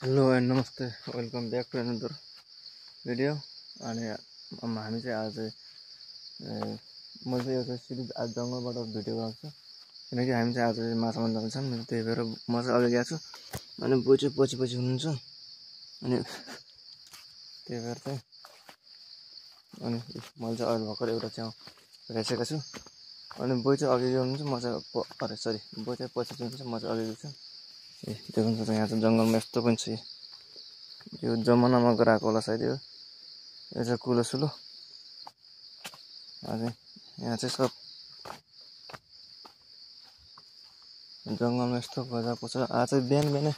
Hello and नमस्ते, welcome back to another video. अनि हामी चाहिँ आज म चाहिँ एउटा सिरिज आज जङ्गलबाट भिडियो बनाउँछु, किनकि हामी चाहिँ आज माछा मार्न जान्छौँ। त्यही भएर म चाहिँ अगाडि गएको छु अनि बुइ चाहिँ पछि पछि हुनुहुन्छ। अनि त्यही भएर चाहिँ अनि मैले चाहिँ अहिले भर्खर एउटा च्याउ भेटाइसकेको छु। अनि बुइ चाहिँ अघि हुनुहुन्छ, म चाहिँ बुइ चाहिँ पछि हुनुहुन्छ, म चाहिँ अघि छु। ए देख्नुहुन्छ त यहाँ चाहिँ जङ्गलमा यस्तो पनि छ। यो जमानामा गराएको होला सायद। यो चाहिँ कुलो सुलो। अझै यहाँ चाहिँ सब जङ्गलमा यस्तो गजाएको छ। आज चाहिँ बिहान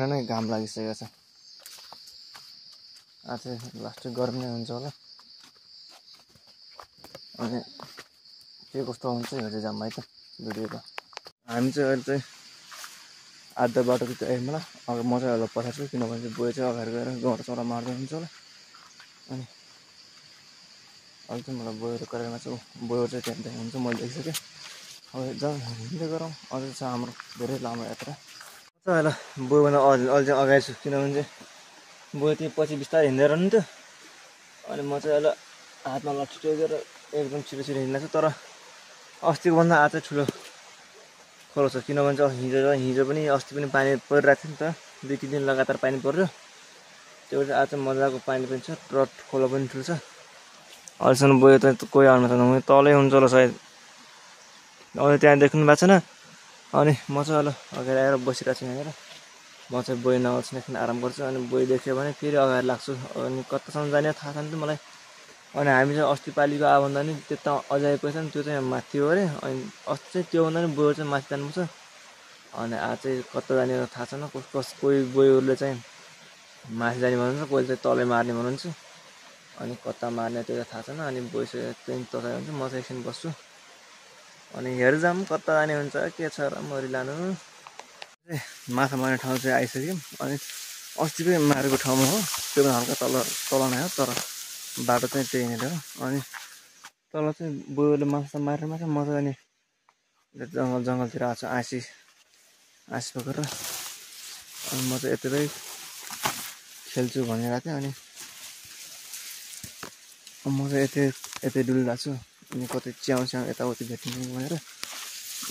नै घाम लागिसकेको छ। आज चाहिँ लास्ट गरम नै हुन्छ होला। अनि के कस्तो हुन्छ यो चाहिँ जाम है त भिडियो त। हामी चाहिँ अहिले चाहिँ आधा बाटो चाहिँ आइम होला। अब म चाहिँ अहिले पठाएको छु, किनभने चाहिँ बुइ चाहिँ अगाडि गएर गौँडा मार्दै हुन्छ होला। अनि अहिले चाहिँ मलाई बुइहरू कराइमा चाहिँ बुइहरू चाहिँ त्यहाँ हुन्छ, मैले देखिसकेँ। अब जाउँ हिँड्दै गरौँ। अझै छ हाम्रो धेरै लामो यात्रा। म चाहिँ अहिले बुइभन्दा अहिले चाहिँ अगाडि छु, किनभने चाहिँ बुइ त्यो पछि बिस्तारै हिँड्दै रहनुहुन्थ्यो। अनि म चाहिँ अहिले हातमा लट्ठी टेकेर एकदम छिटो हिँड्दैछु। तर अस्तिको भन्दा आज चाहिँ ठुलो खोलो छ, किनभने चाहिँ हिजो पनि अस्ति पनि पानी परिरहेको थियो नि त। 2-3 दिन लगातार पानी पर्यो। त्यो चाहिँ आज चाहिँ मजाको पानी पनि छ र खोलो पनि ठुलो छ। अहिलेसम्म बुइ त कोही आउनु छैन, तलै हुन्छ होला सायद। अहिले त्यहाँ देख्नु भएको छैन। अनि म चाहिँ अहिले अगाडि आएर बसिरहेको छु यहाँनिर। म चाहिँ बुइ नआउँछ एकछिन आराम गर्छु। अनि बुइ देख्यो भने फेरि अगाडि लाग्छु। अनि कतासम्म जाने थाहा छैन त मलाई। अनि हामी चाहिँ अस्ति पालिको आउँदा नि त्यता अझै आइपुगेछ नि, त्यो चाहिँ माथि हो अरे। अनि अस्ति चाहिँ त्योभन्दा नि बुइ चाहिँ माथि जानुपर्छ। अनि आज चाहिँ कता जाने थाहा छैन। कोही बुइहरूले चाहिँ माथि जाने भन्नुहुन्छ, कोहीले चाहिँ तलै मार्ने भन्नुहुन्छ। अनि कता मार्ने त्यो चाहिँ थाहा छैन। अनि बुइ चाहिँ तताइ हुन्छ, म चाहिँ एकछिन बस्छु। अनि हेरेर जाऊँ कता जाने हुन्छ, के छ र मरि लानु। माछा मार्ने ठाउँ चाहिँ आइसक्यौँ। अनि अस्तिकै मारेको ठाउँमा हो, त्यो पनि हल्का तल नै हो, तर बाटो चाहिँ त्यहीँनिर हो। अनि तल चाहिँ बुइहरूले माछा मारेर म चाहिँ अनि जङ्गलतिर आएको छु आँसी पकेर। अनि म चाहिँ यतिकै खेल्छु भनिरहेको थिएँ। अनि म चाहिँ यतै डुलिरहेको छु। अनि कतै च्याउ यताउति भेटिन्छ भनेर।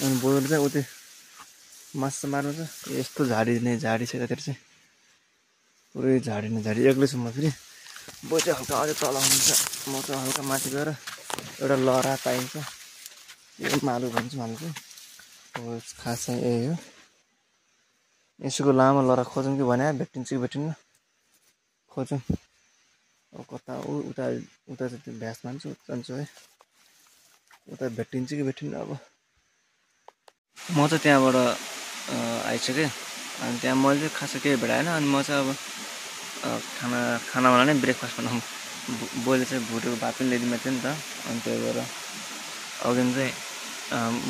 अनि बुइहरूले चाहिँ उतै माछा मार्नु छ। यस्तो झाडी छ यतातिर चाहिँ, पुरै झाडी एक्लै छु म फेरि। बुइ चाहिँ हल्का अझै तल हुनुहुन्छ, म चाहिँ हल्का माथि गएर एउटा लहरा पाइन्छ, यो मालु भन्छु हामी चाहिँ। खास चाहिँ यही हो। यसोको लामो लहरा खोजौँ कि भने भेटिन्छ कि भेटिन्न खोजौँ। अब कता उता चाहिँ त्यो भ्यास मान्छु जान्छु है, उता भेटिन्छ कि भेटिन्न। अब म चाहिँ त्यहाँबाट आइसकेँ। अनि त्यहाँ मैले चाहिँ खासै केही भेटाएन। अनि म चाहिँ अब खानावाला नै ब्रेकफास्ट बनाउँ। बुइले चाहिँ भुटेको भात पनि ल्याइदिनु थियो नि त। अनि त्यही भएर अघि चाहिँ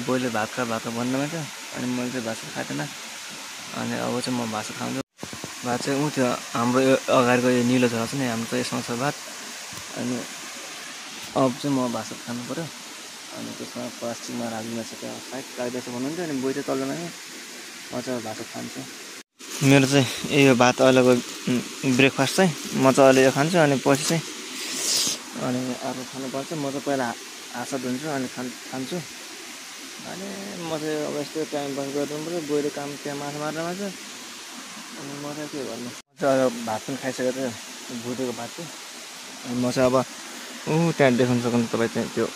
बुइले भात खा भन्नुभएको थियो। अनि मैले चाहिँ भात खाएको थिएन। अनि अब चाहिँ म भात खान्छु। भात चाहिँ ऊ थियो हाम्रो यो अगाडिको यो निलो झोला छ नि, हाम्रो चाहिँ यसमा छ भात। अनि अब चाहिँ म भात खानु पऱ्यो। अनि त्यसमा प्लास्टिकमा राखिदिनु छ, त्यहाँ साइड राख्दैछ भन्नुहुन्थ्यो। अनि बुइ चाहिँ तल्लोमा नै, म चाहिँ भात खान्छु। मेरो चाहिँ यही हो भात अहिलेको ब्रेकफास्ट चाहिँ। म चाहिँ अहिले यो खान्छु। अनि पछि चाहिँ अनि अर्को खानुपर्छ। म चाहिँ पहिला हात सात धुन्छु अनि खान्छु। अनि म चाहिँ अब यस्तो टाइम पास गरिदिनु पऱ्यो। बुइले काम त्यहाँ माछा मार्नमा छ। अनि म चाहिँ के भन्नु, म चाहिँ अब भात पनि खाइसकेको थिएँ, भुटेको भात चाहिँ। अनि म चाहिँ अब त्यहाँ देख्न सक्नुहुन्छ तपाईँ चाहिँ त्यो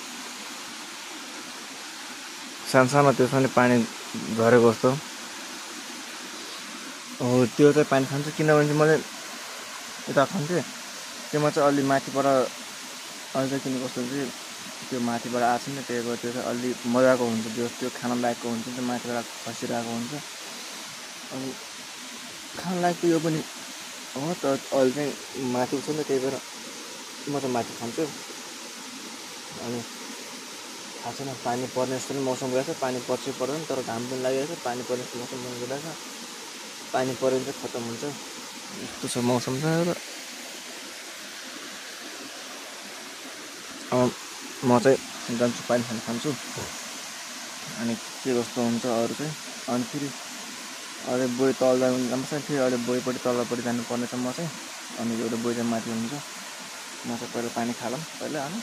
सानो त्यसमा नि पानी झरेको जस्तो हो, त्यो चाहिँ पानी खान्छु। किनभने चाहिँ मैले यता खान्थेँ, त्योमा चाहिँ अलि माथिबाट अहिले चाहिँ किन कस्तो हुन्छ त्यो माथिबाट आएको छ नि, त्यही भएर त्यो चाहिँ अलि मजाको हुन्छ। त्यो खान लायकको हुन्छ, त्यो माथिबाट खसिरहेको हुन्छ। अनि खान लायकको यो पनि हो, तर अहिले चाहिँ माथि छ नि, त्यही भएर म चाहिँ माथि खान्छु। अनि थाहा छैन पानी पर्ने जस्तो पनि मौसम गएको छ, पानी पर्छ कि पर्दैन। तर घाम पनि लागिरहेको छ, पानी पर्ने जस्तो मौसम पनि गइरहेको छ। पानी पऱ्यो भने चाहिँ खत्तम हुन्छ, यस्तो छ मौसम चाहिँ। र अब म चाहिँ जान्छु पानी खान्छु। अनि के कस्तो हुन्छ अरू चाहिँ। अनि फेरि अहिले बोई तल जानुपर्छ फेरि अहिले बोईपट्टि तल्लोपट्टि जानुपर्ने छ म चाहिँ अनि एउटा बोई चाहिँ माथि हुन्छ म चाहिँ पहिला पानी खालौँ पहिला अनि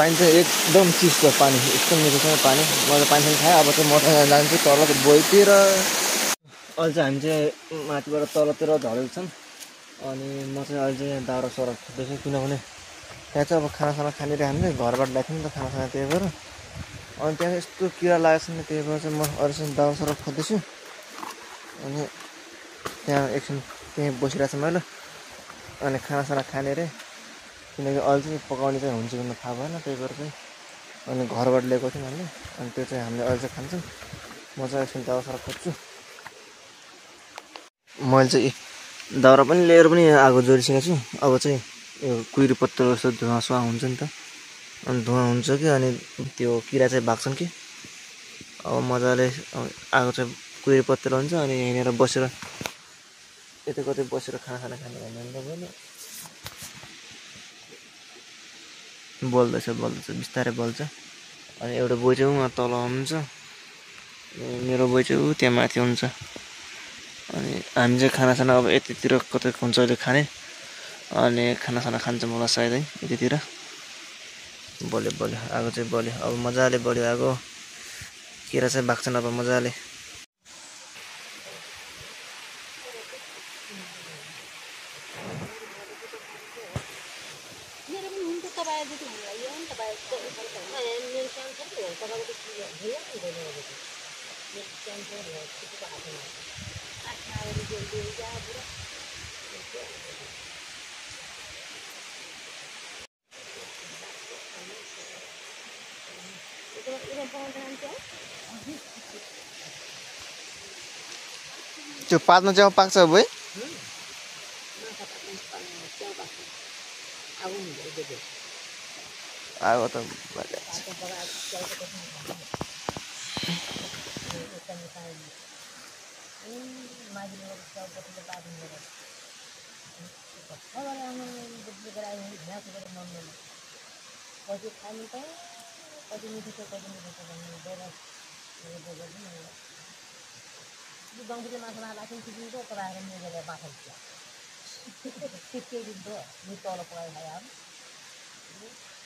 पानी चाहिँ एकदम चिसो पानी एकदम मिठो छ पानी म त पानी खाएँ अब चाहिँ म जान्छु तल बोईतिर अहिले चाहिँ हामी चाहिँ माथिबाट तलतिर झरेको छौँ अनि म चाहिँ अहिले चाहिँ दाउरा सौरा खोज्दैछु किनभने त्यहाँ चाहिँ अब खानासाना खानेर हामीले घरबाट ल्याएको नि त खानासाना त्यही भएर अनि त्यहाँ यस्तो किरा लागेको छ नि त्यही भएर चाहिँ म अहिले चाहिँ दाउरा सौरा खोज्दैछु अनि त्यहाँ एकछिन त्यहीँ बसिरहेको छु मैले अनि खानासाना खाने रे किनकि अहिले चाहिँ पकाउने चाहिँ हुन्छ कि थाहा भएन त्यही भएर चाहिँ अनि घरबाट ल्याएको थियौँ हामीले अनि त्यो चाहिँ हामीले अहिले चाहिँ खान्छौँ म चाहिँ एकछिन दाउरा सौरा खोज्छु मैले चाहिँ दाउरा पनि लिएर पनि आगो जोडिसकेको छु अब चाहिँ यो कुहिरो पत्तर जस्तो धुवा सुवा हुन्छ नि त अनि धुवा हुन्छ कि अनि त्यो किरा चाहिँ भाग्छन् कि अब मजाले आगो चाहिँ कुहिरो पत्तर हुन्छ अनि यहाँनिर बसेर यता कतै बसेर खानासाना खाने भन्ने बोल्दैछ बिस्तारै बोल्छ अनि एउटा बोई चाहिँ उहाँ तल हुनुहुन्छ मेरो बोई चाहिँ ऊ त्यहाँ माथि हुन्छ अनि हामी चाहिँ खानासाना अब यतितिर कतै हुन्छ अहिले खाने अनि खानासाना खान्छ मलाई सायद है यतितिर बल्यो आगो चाहिँ बल्यो अब मजाले बल्यो आगो किरा चाहिँ भाग्छन् अब मजाले त्यो पातमा च्याउ पाक्छ बोई आगो त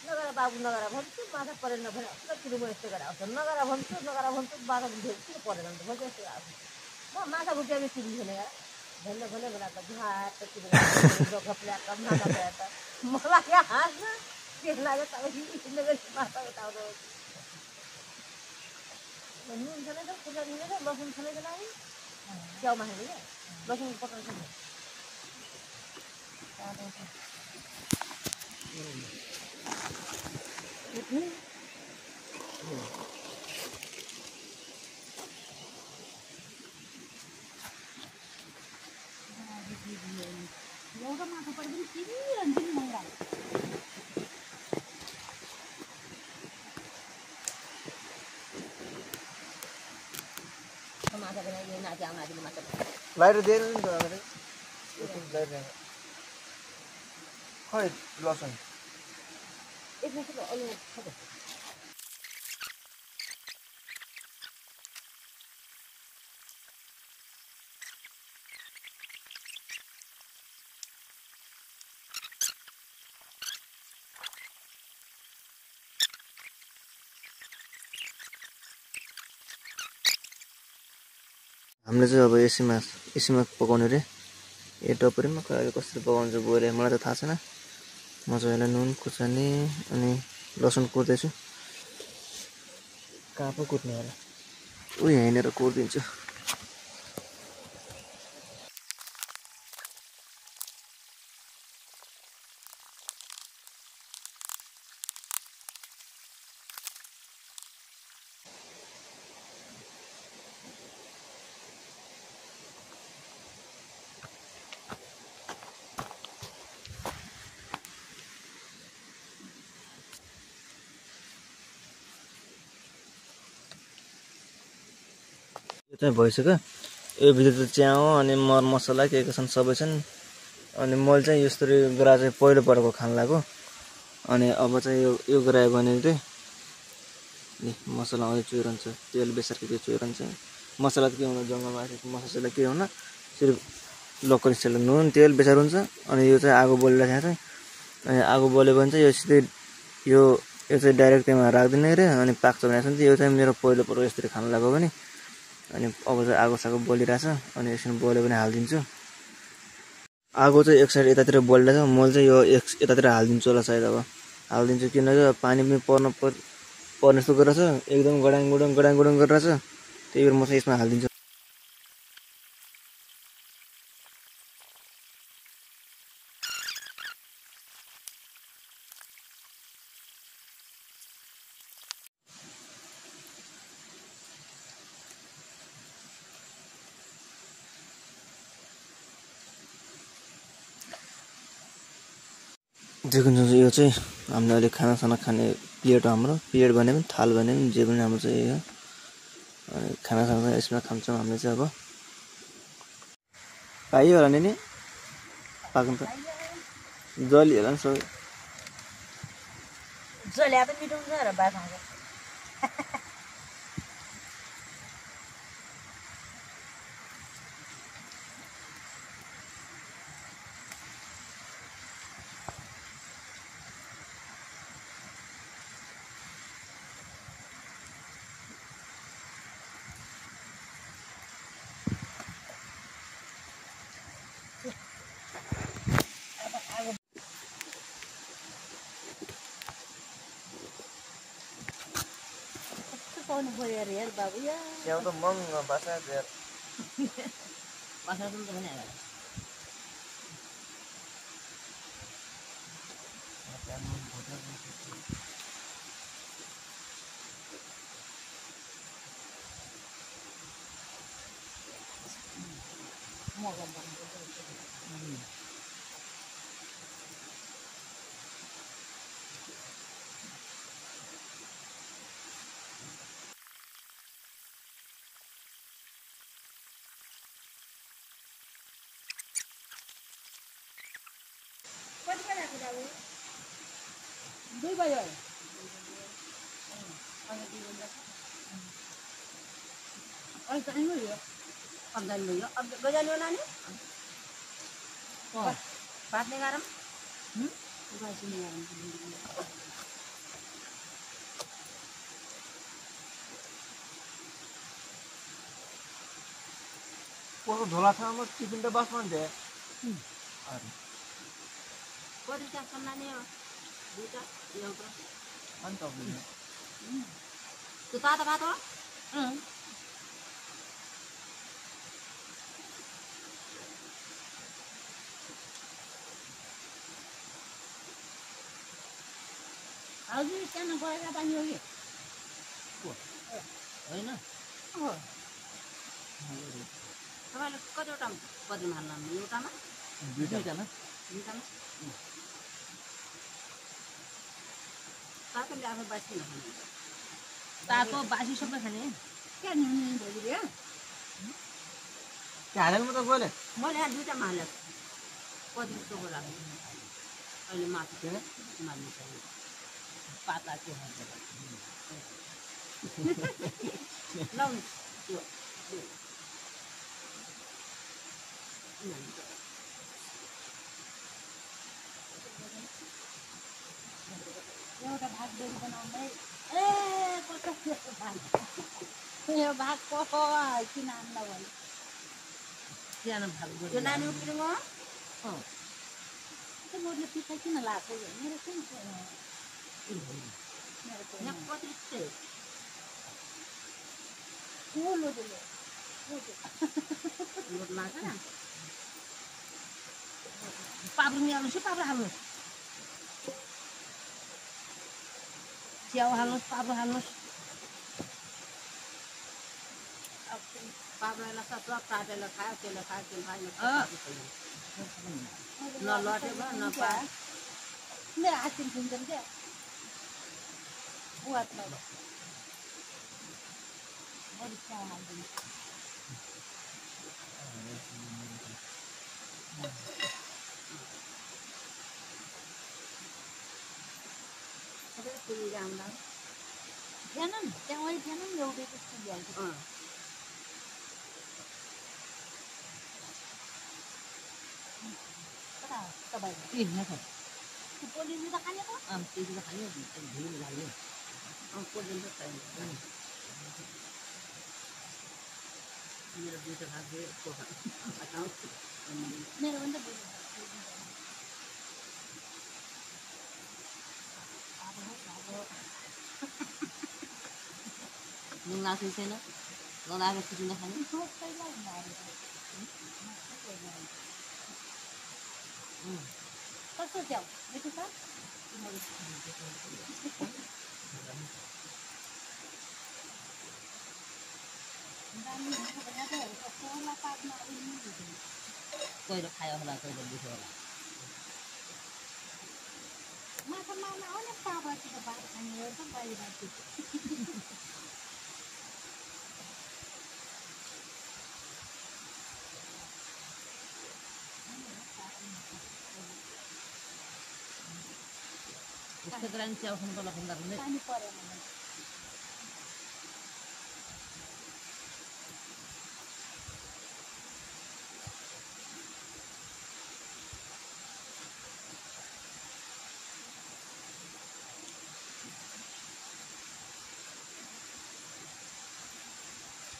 नगरा बाबु नगरा भन्छु माछा परेन भने किलो म यस्तो गरेर आउँछ नगरा भन्छु बाटो किन परेन भने म चाहिँ यस्तो आउँछु म माछा भुट्याउने किन छैन यार भन्दा बेला त घाट किलो गफल्याक माछा गएर त मलाई यहाँ हाँस्न के लाग्यो तपाईँ माछा उठाउनु नुन छैन त खुर्सानी छैन लसुन छैन त लागि च्याउमा खाने क्या लसुन पकाउँछ नि एउटा माछा परे पनि किनिरहन्छ नि मैला माछा बनाइयो नाति आउनु माछा बाहिर दिएर नि त खै लसन यसमा के अलि खै हामीले चाहिँ अब एसीमा पकाउने रे यो टपरीमा कहिले कसरी पकाउँछ बोरे मलाई त थाहा छैन म चाहिँ यसलाई नुन खुर्सानी अनि लसुन कुट्दैछु कहाँ पो कुट्ने होला ऊ यहीँनिर कुटिदिन्छु यो चाहिँ भइसक्यो यो भित्र त च्याउ अनि मरमसला के छन् सबै छन् अनि मैले चाहिँ यस्तरी ग्रा चाहिँ पहिलोपटक खान लाग्यो अनि अब चाहिँ यो गरायो भने चाहिँ मसला अझै चुहिरहन्छ तेल बेसार के चुहिरहन्छ मसला त के हुन जङ्गलमा आएको मसला के हुन सिर्फ लोकल स्टाइलको नुन तेल बेसार हुन्छ अनि यो चाहिँ आगो बलिरहेको चाहिँ अनि आगो बल्यो भने चाहिँ यो सिधै यो चाहिँ डाइरेक्ट त्यहाँ राख्दिने रे अनि पाक्छ भनेको छ नि यो चाहिँ मेरो पहिलोपटक यसरी खान लाग्यो भने अनि अब चाहिँ आगो सागो बलिरहेछ अनि एकछिन बल्यो भने हालिदिन्छु आगो चाहिँ एक साइड यतातिर बलिरहेछ मैले चाहिँ यो यतातिर हालिदिन्छु होला सायद अब हालिदिन्छु किनकि पानी पनि पर्ने जस्तो गरिरहेछ एकदम गडाङ गुडुङ गरिरहेछ त्यही भएर म चाहिँ यसमा हालिदिन्छु देखुन यो चाहिँ हामीले अहिले खानासाना खाने प्लेट हो हाम्रो प्लेट भने पनि थाल भने पनि जे पनि हाम्रो चाहिँ यही हो अनि खानासाना यसमा खान्छौँ हामीले चाहिँ अब पाइयो होला नि पाक्नु त जली होला नि सबै जल्या त मिठो हुन्छ र बाख्राको पाउनु पर्यो अरे यार बाबु या च्याउ त महँगो बासा धेर बाख्रा पनि त भने दुई बज्यो गजाल्यो नानी पात्ने गारम कसको झोला ठाउँमा टिफिन त बस्नु नि थियो कति चाख्छ नानी हो दुईवटा एउटा अनि तपाईँले त्यो तातो भात हो हजुर सानो गएर पानी हो कि होइन तपाईँले कतिवटा बदलीमा हाल्नु एउटामा दुईटामा तातो ल्याएको बासी नखाने तातो बासी सबै खाने क्या नुन भोलि हालेको त गएँ मैले यहाँ दुईवटामा हालेको कति जस्तो राख्नु अहिले माथि मान्नु पर्यो पाता के भन्छ लाउनु त्यो एउटा भाग बेरी बनाउँदै ए कस्तो भाग यो भाग को किन आन्दा भयो सानो भाग त्यो नानी उफ्रिङ त्यो मोरले पिता किन लाग्छ मेरो किन यहाँ कति चाहिँ लोडले लोड लाग्छ पाब्रो हाल्नुहोस् पाब्रो हाल्नुहोस् च्याउ हाल्नुहोस् पाब्रो हाल्नुहोस् पाब्रोलाई सबै काटेर खायो त्यसले खायो त्यो खायो न लट्यो भयो न पा मेरो हात फिन्छन् क्या बुहातमा बढी च्याउ हाल्दिनु थिएन नि त्यहाँ थिएन नि एउटै त्यस्तो भ्याउँछ तपाईँले पोलिनु त खाने त त्यति त खायो धुलो लाग्यो पोलिनु त चाहिन्छ मेरो दुईवटा भाग मेरो पनि त नुन लाग्छ छैन नलागेर छिटिन खाने कस्तो च्याउ मिठो छ कहिले खायो होला कहिले दुख्यो होला माछा मार्न आउने पाबातिर भात खाने हो त बाहिर उसको ग्रानी च्याउ खानु पर्ला भन्दा पनि पानी परेन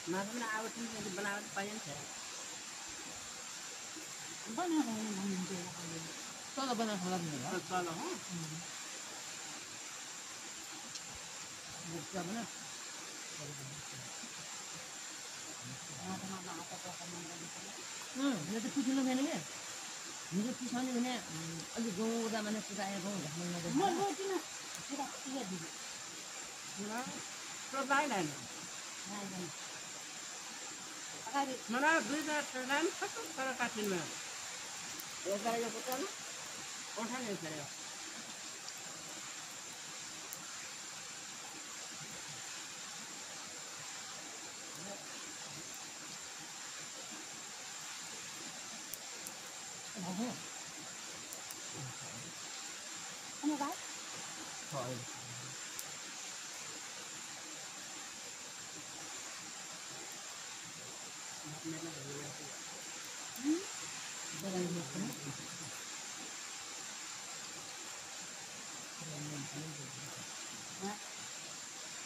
माछा आवट बनावट पाइन्छ बनाएर तल बनाएर खाँदा पनि तल हो यो त पिसिनु छैन क्या हिजो पिसाउने भने अलिक गाउँ उता माने पुरायो गाउँ मलाई दुईवटा ट्रेन तर काटिनु एउटा यो पुत्रामा उठाने खेल्यो अनि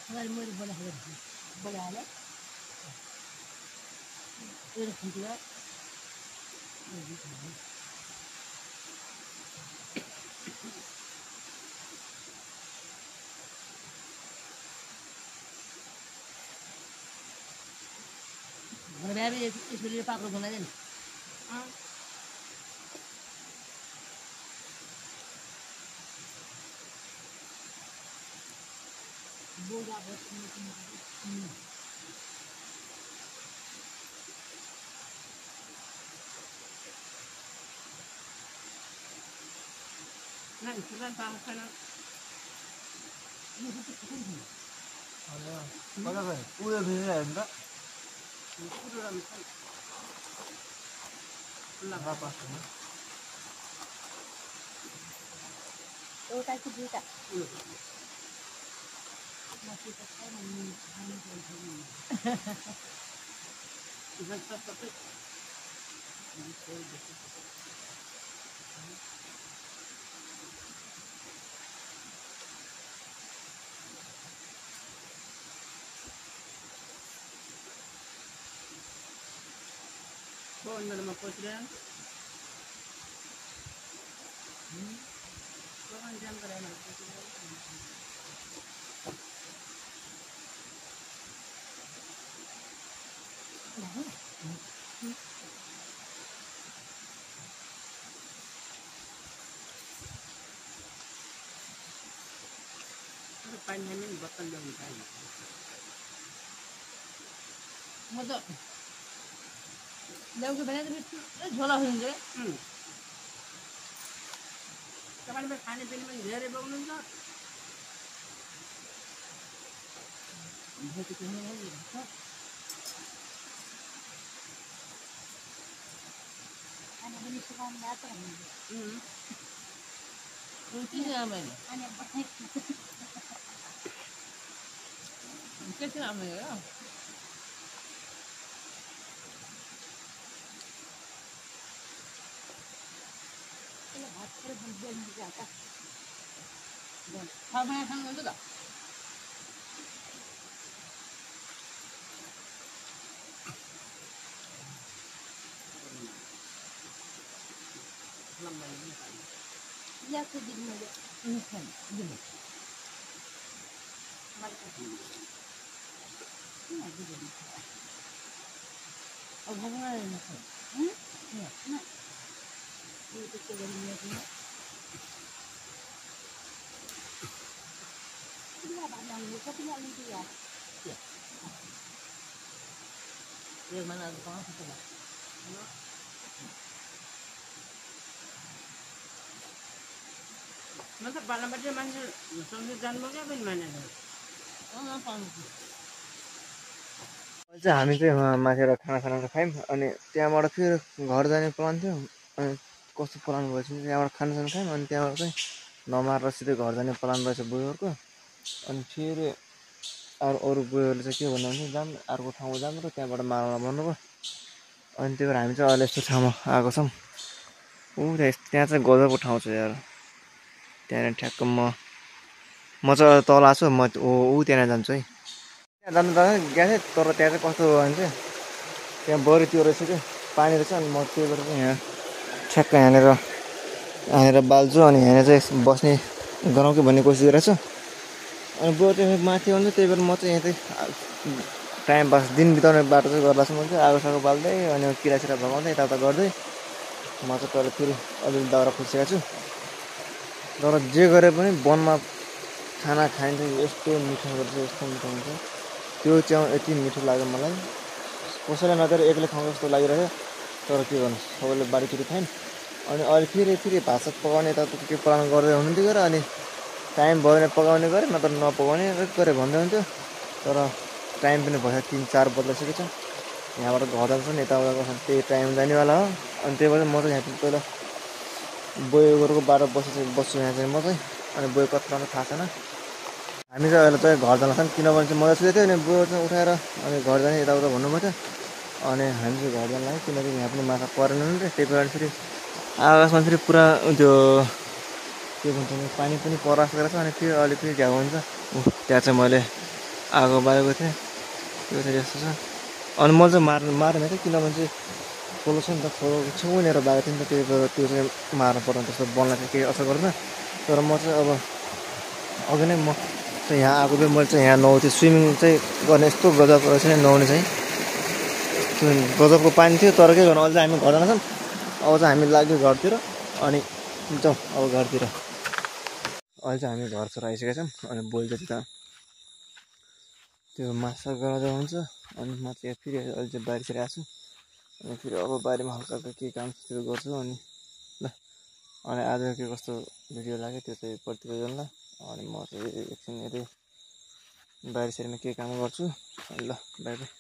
भाइ मैले बोले बोलाहाल्यो मेरो खुन्चुवा बिहान यसरी पाक्रो बनाइदियो नि बोला नाही तुला पावसाला उयो भिजेर हेर्नु त पुरो राम्रो छ एउटा कि दुईटा माथि त छैन नि खानु फोनमा पसिरहेको दोकान जाम गरेर पानी खाने नि बत्तल ल्याउनु पाएन म त ल्याउँछु भने त झोला हुन्छ तपाईँले खानेपिने पनि धेरै बोक्नुहुन्छ खाना पनि सुकाउनु गएको किन आमाले अनि के छ आमाले हो भात खाएर बोल्नु गएको खाना खानुहुन्छ त ल्याएको दिनु मैले अब भगवान कति ल्याउनु या एक महिना कहाँ छ मतलब बालाबाट मान्छे सँगै जानुभयो क्या पनि मानेर चाहिँ हामी चाहिँ माथि खाना खायौँ अनि त्यहाँबाट फेरि घर जाने प्लान थियो अनि कस्तो प्लान भएछ भने त्यहाँबाट खानासाना खायौँ अनि त्यहाँबाट चाहिँ नमारेर सिधै घर जाने प्लान रहेछ बुढोहरूको अनि फेरि अरू बुढोहरूले चाहिँ के भन्नुहुन्छ जाम अर्को ठाउँमा जाम र त्यहाँबाट मार्न भन्नुभयो अनि त्यही भएर हामी चाहिँ अहिले यस्तो ठाउँमा आएको छौँ त्यहाँ चाहिँ गजबको ठाउँ छ यार त्यहाँनिर ठ्याक्क म चाहिँ तल आएको छु म ऊ त्यहाँ जान्छु है त्यहाँ जानु त गएको थिएँ तर त्यहाँ चाहिँ कस्तो भयो भने चाहिँ त्यहाँ बढी त्यो रहेछ क्या पानी रहेछ अनि म त्यही भएर चाहिँ यहाँ ठ्याक्क यहाँनिर बाल्छु अनि यहाँनिर चाहिँ बस्ने गरौँ कि भन्ने कोसिस गरेको छु अनि बुढो चाहिँ माथि आउँछ त्यही भएर म चाहिँ यहाँ चाहिँ टाइम पास दिन बिताउने बाटो चाहिँ गर्ला छु म चाहिँ आगोसागो बाल्दै अनि किरासिरा भगाउँदै यताउता गर्दै म चाहिँ पहिला फेरि अलिअलि दाउरा खोसिरहेको छु तर जे गरे पनि वनमा खाना खाइन्छ यस्तो मिठो गर्छ यस्तो मिठो हुन्छ त्यो च्याउ यति मिठो लाग्यो मलाई कसैलाई नदिएर एक्लै खाउँ जस्तो लागिरहेको तर के गर्नु सबैले बारीतिर खाइन् अनि अहिले फेरि भात सात पकाउने यताउता के प्लान गर्दै हुनुहुन्थ्यो गएर अनि टाइम भयो भने पकाउने गऱ्यो नत्र नपकाउने गऱ्यो भन्दै हुन्थ्यो तर टाइम पनि भयो 3-4 बज्दिसकेको छ यहाँबाट घर जान्छ नि यताउता गर्छ त्यही टाइम जानेवाला हो अनि त्यही भएर म चाहिँ यहाँ पहिला बोयको बाटो बस्छु यहाँ चाहिँ म चाहिँ अनि बोय कति राम्रो थाहा छैन हामी चाहिँ अहिले चाहिँ घर जान सक्छौँ किनभने चाहिँ मजा सुतेको थियो अनि बोय चाहिँ उठाएर अनि घर जाने यताउता भन्नुभएको थियो अनि हामी चाहिँ घर जान लाग्यो किनकि यहाँ पनि माछा परेन नि त्यही भएर फेरि आकाशमा फेरि पुरा त्यो के भन्छ भने पानी पनि परिरहेको छ अनि फेरि अहिले फेरि झ्याउ हुन्छ त्यहाँ चाहिँ मैले आगो बालेको थिएँ त्यो चाहिँ यस्तो छ अनि मैले चाहिँ मारेन थिएँ किनभने चाहिँ खोलो छ नि त खोलोको छेउनेर बालेको थियो नि त त्यही भएर त्यो चाहिँ मार्नु पर्दैन त्यस्तो बनलाई चाहिँ केही असर गर्दैन तर म चाहिँ अब अघि नै म चाहिँ यहाँ आएको थिएँ मैले चाहिँ यहाँ नुहाउँथेँ स्विमिङ चाहिँ गर्ने यस्तो गजब रहेछ नि नुहाउने चाहिँ गजबको पानी थियो तर के गर्नु अहिले चाहिँ हामी घर जान्छौँ अब चाहिँ हामी लाग्यो घरतिर अनि जाउँ अब घरतिर अहिले चाहिँ हामी घरतिर आइसकेका छौँ अनि बोल्दै त त्यो माछा गराउँदा हुन्छ अनि म चाहिँ फेरि अहिले चाहिँ बारीतिर आएको छु अनि फेरि अब बारीमा हल्का के काम त्यो गर्छु अनि ल अनि आज के कस्तो भिडियो लाग्यो त्यो चाहिँ प्रतिवेदनलाई अनि म चाहिँ एकछिन यतै बारीसरीमा के काम गर्छु ल बाई बाई